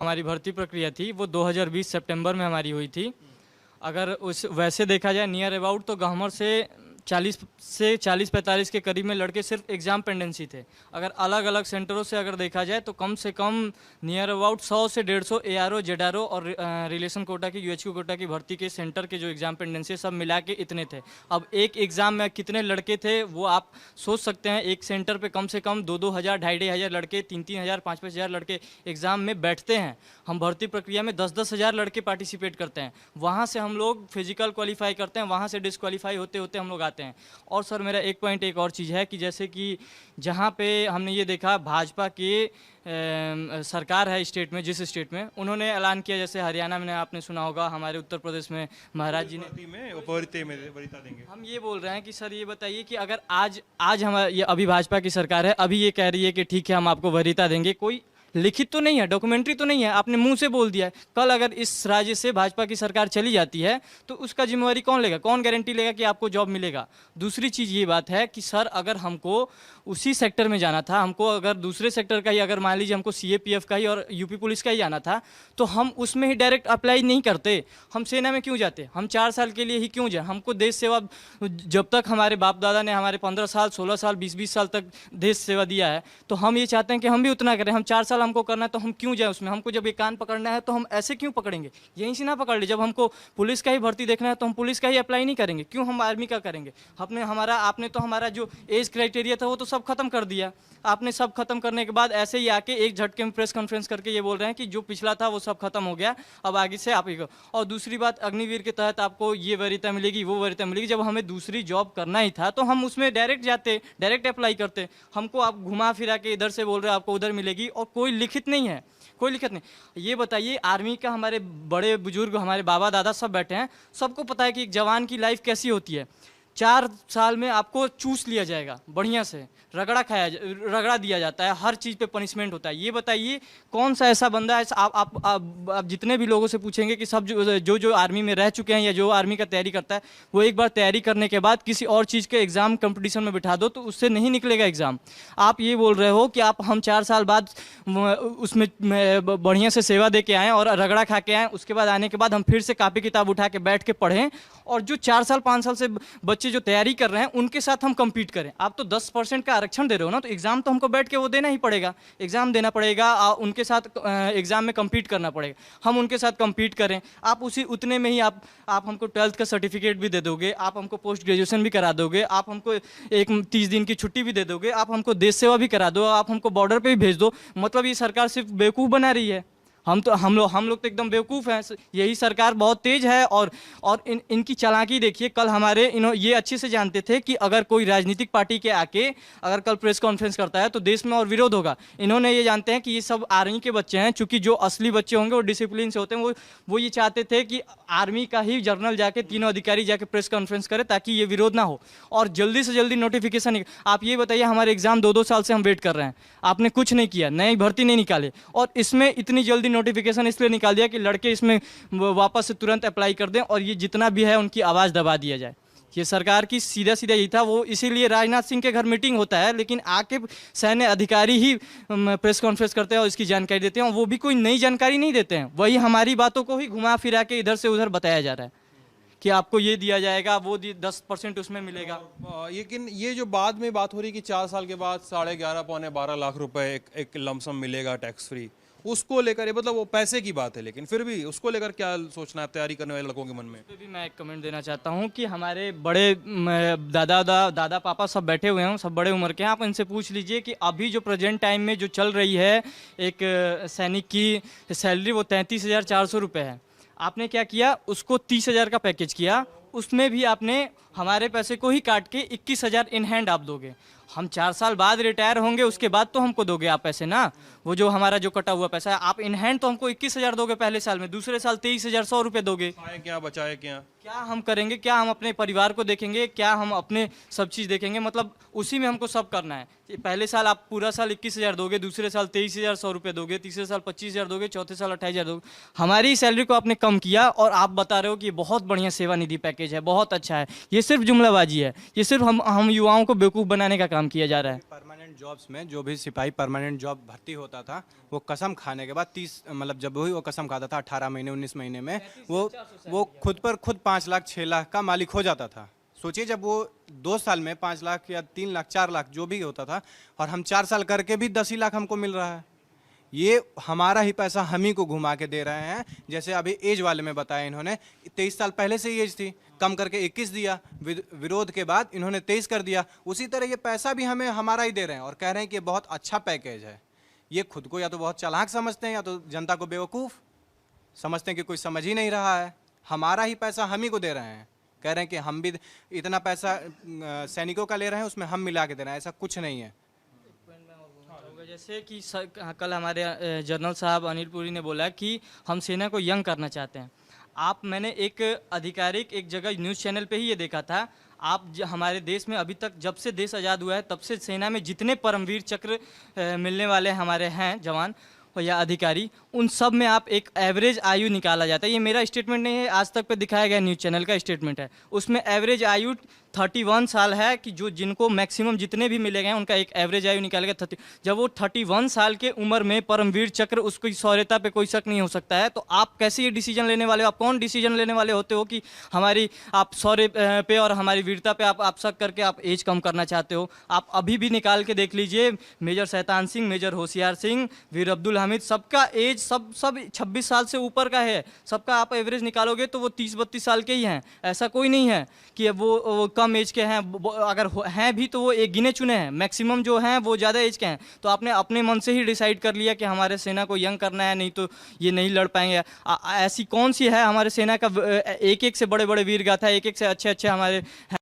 हमारी भर्ती प्रक्रिया थी वो 2020 सितंबर में हमारी हुई थी। अगर उस वैसे देखा जाए नियर अबाउट तो गहमर से 40 से 45 के करीब में लड़के सिर्फ एग्ज़ाम पेंडेंसी थे। अगर अलग अलग सेंटरों से अगर देखा जाए तो कम से कम नियर अबाउट 100 से 150 एआरओ जेडआरओ और रिलेशन कोटा की यूएचक्यू कोटा की भर्ती के सेंटर के जो एग्ज़ाम पेंडेंसी है सब मिला के इतने थे। अब एक एग्ज़ाम में कितने लड़के थे वो आप सोच सकते हैं। एक सेंटर पे कम से कम 2-2 हज़ार 2,500 लड़के 3-3 हज़ार 5-5 हज़ार लड़के एग्ज़ाम में बैठते हैं। हम भर्ती प्रक्रिया में 10-10 हज़ार लड़के पार्टिसिपेट करते हैं। वहाँ से हम लोग फिजिकल क्वालिफाई करते हैं, वहाँ से डिस्क्वालीफाई होते होते हम लोग आते हैं। और सर मेरा एक पॉइंट एक और चीज़ है कि जैसे कि जहाँ पे हमने ये देखा भाजपा की सरकार है स्टेट में, जिस स्टेट में उन्होंने ऐलान किया, जैसे हरियाणा में आपने सुना होगा, हमारे उत्तर प्रदेश में महाराज जी ने वरीता देंगे। हम ये बोल रहे हैं कि सर ये बताइए कि अगर आज हमारे ये अभी भाजपा की सरकार है, अभी ये कह रही है कि ठीक है हम आपको वरीयता देंगे, कोई लिखित तो नहीं है, डॉक्यूमेंट्री तो नहीं है, आपने मुंह से बोल दिया है। कल अगर इस राज्य से भाजपा की सरकार चली जाती है तो उसका जिम्मेवारी कौन लेगा, कौन गारंटी लेगा कि आपको जॉब मिलेगा। दूसरी चीज़ ये बात है कि सर अगर हमको उसी सेक्टर में जाना था, हमको अगर दूसरे सेक्टर का ही, अगर मान लीजिए हमको सीएपीएफ का ही और यूपी पुलिस का ही जाना था तो हम उसमें ही डायरेक्ट अप्लाई नहीं करते। हम सेना में क्यों जाते, हम 4 साल के लिए ही क्यों जाए। हमको देश सेवा, जब तक हमारे बाप दादा ने हमारे 15 साल 16 साल 20-20 साल तक देश सेवा दिया है तो हम ये चाहते हैं कि हम भी उतना करें। हम 4 साल हमको करना है तो हम क्यों जाए उसमें। हमको जब ये कान पकड़ना है तो हम ऐसे क्यों पकड़ेंगे, यहीं से ना पकड़ ले। जब हमको पुलिस का ही भर्ती देखना है तो हम पुलिस का ही अप्लाई नहीं करेंगे, क्यों हम आर्मी का करेंगे। आपने तो हमारा जो एज क्राइटेरिया था वो तो सब खत्म कर दिया। आपने सब खत्म करने के बाद ऐसे ही आके एक झटके में प्रेस कॉन्फ्रेंस करके ये बोल रहे हैं कि जो पिछला था वो सब खत्म हो गया, अब आगे से आप ही को। और दूसरी बात, अग्निवीर के तहत आपको ये वरीयता मिलेगी, वो वरीयता मिलेगी। जब हमें दूसरी जॉब करना ही था तो हम उसमें डायरेक्ट जाते, डायरेक्ट अप्लाई करते। हमको आप घुमा फिरा के इधर से बोल रहे हो आपको उधर मिलेगी, और कोई लिखित नहीं है, कोई लिखित नहीं। ये बताइए, आर्मी का हमारे बड़े बुजुर्ग, हमारे बाबा दादा सब बैठे हैं, सबको पता है कि एक जवान की लाइफ कैसी होती है। 4 साल में आपको चूस लिया जाएगा, बढ़िया से रगड़ा दिया जाता है, हर चीज़ पे पनिशमेंट होता है। ये बताइए कौन सा ऐसा बंदा है, आप जितने भी लोगों से पूछेंगे कि सब जो आर्मी में रह चुके हैं या जो आर्मी का तैयारी करता है, वो एक बार तैयारी करने के बाद किसी और चीज़ के एग्ज़ाम कंपटीशन में बिठा दो तो उससे नहीं निकलेगा एग्ज़ाम। आप ये बोल रहे हो कि हम 4 साल बाद उसमें बढ़िया से सेवा दे के आएँ और रगड़ा खा के आएँ, उसके बाद आने के बाद हम फिर से कापी किताब उठा के बैठ के पढ़ें, और जो 4 साल 5 साल से बच्चे जो तैयारी कर रहे हैं उनके साथ हम कम्पीट करें। आप तो 10% का आरक्षण दे रहे हो ना, तो एग्ज़ाम तो हमको बैठ के वो देना ही पड़ेगा, एग्ज़ाम देना पड़ेगा, उनके साथ एग्ज़ाम में कम्पीट करना पड़ेगा, हम उनके साथ कम्पीट करें। आप उतने में ही आप हमको 12th का सर्टिफिकेट भी दे दोगे, आप हमको पोस्ट ग्रेजुएशन भी करा दोगे, आप हमको एक 30 दिन की छुट्टी भी दे दोगे, आप हमको देश सेवा भी करा दो, आप हमको बॉर्डर पर भी भेज दो। मतलब ये सरकार सिर्फ बेवकूफ़ बना रही है। हम लोग तो एकदम बेवकूफ़ हैं। यही सरकार बहुत तेज़ है, और इनकी चालाकी देखिए। कल ये अच्छे से जानते थे कि अगर कोई राजनीतिक पार्टी के आके अगर कल प्रेस कॉन्फ्रेंस करता है तो देश में और विरोध होगा। इन्होंने ये जानते हैं कि ये सब आर्मी के बच्चे हैं, चूँकि जो असली बच्चे होंगे वो डिसिप्लिन से होते हैं। वो ये चाहते थे कि आर्मी का ही जनरल जाके, तीनों अधिकारी जाके प्रेस कॉन्फ्रेंस करे ताकि ये विरोध ना हो और जल्दी से जल्दी नोटिफिकेशन। आप ये बताइए, हमारे एग्ज़ाम 2-2 साल से हम वेट कर रहे हैं, आपने कुछ नहीं किया, नई भर्ती नहीं निकाले, और इसमें इतनी जल्दी नोटिफिकेशन इसलिए निकाल दिया कि लड़के इसमें वापस से तुरंत अप्लाई कर दें और ये जितना भी है उनकी आवाज़ दबा दिया जाए। ये सरकार की सीधा यही था। वो इसीलिए राजनाथ सिंह के घर मीटिंग होता है, लेकिन आके सैन्य अधिकारी ही प्रेस कॉन्फ्रेंस करते हैं और इसकी जानकारी देते हैं, और वो भी कोई नई जानकारी नहीं देते हैं, वही हमारी बातों को ही घुमा फिरा के इधर से उधर बताया जा रहा है कि आपको ये दिया जाएगा, वो 10% उसमें मिलेगा। लेकिन ये जो बाद में बात हो रही कि 4 साल के बाद 11.5 पौने 12 लाख रुपए एक लमसम मिलेगा टैक्स फ्री, उसको लेकर ये मतलब वो पैसे की बात है, लेकिन फिर भी उसको लेकर क्या सोचना है तैयारी करने वाले लड़कों के मन में? फिर भी मैं एक कमेंट देना चाहता हूँ कि हमारे बड़े दादा पापा सब बैठे हुए हैं, सब बड़े उम्र के हैं। आप इनसे पूछ लीजिए कि अभी जो प्रेजेंट टाइम में जो चल रही है एक सैनिक की सैलरी, वो 33,400 रुपये है। आपने क्या किया, उसको 30,000 का पैकेज किया, उसमें भी आपने हमारे पैसे को ही काट के 21,000 इन हैंड आप दोगे। हम 4 साल बाद रिटायर होंगे, उसके बाद तो हमको दोगे आप पैसे ना, वो जो हमारा जो कटा हुआ पैसा है। आप इन हैंड तो हमको 21,000 दोगे पहले साल में, दूसरे साल 23,100 रुपये दोगे। क्या बचाए क्या हम करेंगे, क्या हम अपने परिवार को देखेंगे, क्या हम अपने सब चीज़ देखेंगे, मतलब उसी में हमको सब करना है। पहले साल आप पूरा साल 21,000 दोगे, दूसरे साल 23,100 रुपये दोगे, तीसरे साल 25,000 दोगे, चौथे साल 28,000 दोगे। हमारी सैलरी को आपने कम किया और आप बता रहे हो कि ये बहुत बढ़िया सेवानिधि पैकेज है, बहुत अच्छा है। ये सिर्फ जुमलाबाजी है, ये सिर्फ हम युवाओं को बेवकूफ़ बनाने का काम काम किया जा रहा है। परमानेंट जॉब्स में जो भी सिपाही परमानेंट जॉब भर्ती होता था, वो कसम खाने के बाद 30 मतलब जब वही वो कसम खाता था 18 महीने 19 महीने में वो खुद 5 लाख 6 लाख का मालिक हो जाता था। सोचिए जब वो 2 साल में 5 लाख या 3 लाख 4 लाख जो भी होता था, और हम 4 साल करके भी 10 ही लाख हमको मिल रहा है। ये हमारा ही पैसा हम ही को घुमा के दे रहे हैं। जैसे अभी एज वाले में बताया इन्होंने, 23 साल पहले से ही एज थी, कम करके 21 दिया, विरोध के बाद इन्होंने 23 कर दिया। उसी तरह ये पैसा भी हमें हमारा ही दे रहे हैं और कह रहे हैं कि ये बहुत अच्छा पैकेज है। ये खुद को या तो बहुत चालाक समझते हैं या तो जनता को बेवकूफ़ समझते हैं कि कोई समझ ही नहीं रहा है। हमारा ही पैसा हम ही को दे रहे हैं, कह रहे हैं कि हम भी इतना पैसा सैनिकों का ले रहे हैं, उसमें हम मिला के दे रहे हैं। ऐसा कुछ नहीं है। जैसे कि कल हमारे जनरल साहब अनिल पुरी ने बोला कि हम सेना को यंग करना चाहते हैं। मैंने एक आधिकारिक एक जगह न्यूज़ चैनल पे ही ये देखा था। हमारे देश में अभी तक जब से देश आज़ाद हुआ है तब से सेना में जितने परमवीर चक्र मिलने वाले हमारे हैं जवान या अधिकारी, उन सब में आप एक एवरेज आयु निकाला जाता है। ये मेरा स्टेटमेंट नहीं है, आज तक पे दिखाया गया न्यूज़ चैनल का स्टेटमेंट है। उसमें एवरेज आयु 31 साल है कि जो जिनको मैक्सिमम जितने भी मिले गए उनका एक एवरेज आयु निकाल गया 30। जब वो 31 साल के उम्र में परमवीर चक्र, उसकी शौर्यता पे कोई शक नहीं हो सकता है, तो आप कैसे ये डिसीजन लेने वाले हो? आप कौन डिसीजन लेने वाले होते हो कि हमारी आप शौर्य पे और हमारी वीरता पे आप शक करके आप एज कम करना चाहते हो? आप अभी भी निकाल के देख लीजिए, मेजर शैतान सिंह, मेजर होशियार सिंह, वीर अब्दुल हामिद, सबका एज सब 26 साल से ऊपर का है। सबका आप एवरेज निकालोगे तो वो 30-32 साल के ही हैं। ऐसा कोई नहीं है कि वो कम एज के हैं। अगर हैं भी तो वो एक गिने चुने हैं, मैक्सिमम जो हैं वो ज़्यादा एज के हैं। तो आपने अपने मन से ही डिसाइड कर लिया कि हमारे सेना को यंग करना है, नहीं तो ये नहीं लड़ पाएंगे। ऐसी कौन सी है हमारे सेना का एक एक से बड़े बड़े वीर गाथा, एक एक से अच्छे अच्छे हमारे